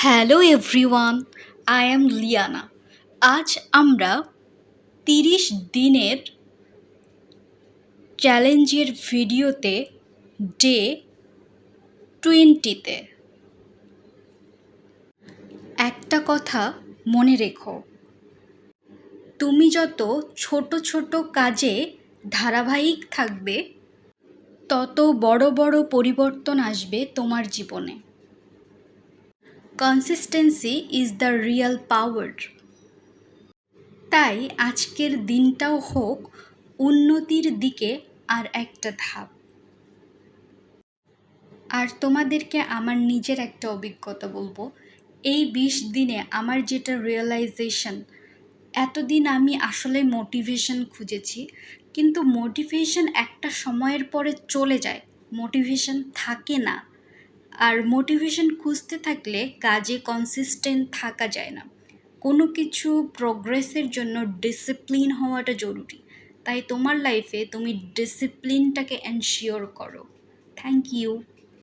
Hello everyone, I am Liana. আজ আমরা 30 দিনের চ্যালেঞ্জের ভিডিওতে ডে 20তে একটা কথা মনে রেখো, তুমি যত ছোট ছোট কাজে ধারাবাহিক থাকবে তত বড় বড় পরিবর্তন আসবে তোমার জীবনে। Consistency is the real power. তাই আজকের দিনটাও হোক উন্নতির দিকে আর একটা ধাপ। আর তোমাদেরকে আমার নিজের একটা অভিজ্ঞতা বলবো। এই 20 দিনে আমার যেটা রিয়েলাইজেশন, এতদিন আমি আসলে মোটিভেশন খুঁজেছি, কিন্তু মোটিভেশন একটা সময়ের পরে চলে যায়, মোটিভেশন থাকে না। আর মোটিভেশন খুঁজতে থাকলে কাজে কনসিস্টেন্ট থাকা যায় না। কোনো কিছু প্রোগ্রেসের জন্য ডিসিপ্লিন হওয়াটা জরুরি। তাই তোমার লাইফে তুমি ডিসিপ্লিনটাকে এনশিওর করো। Thank you.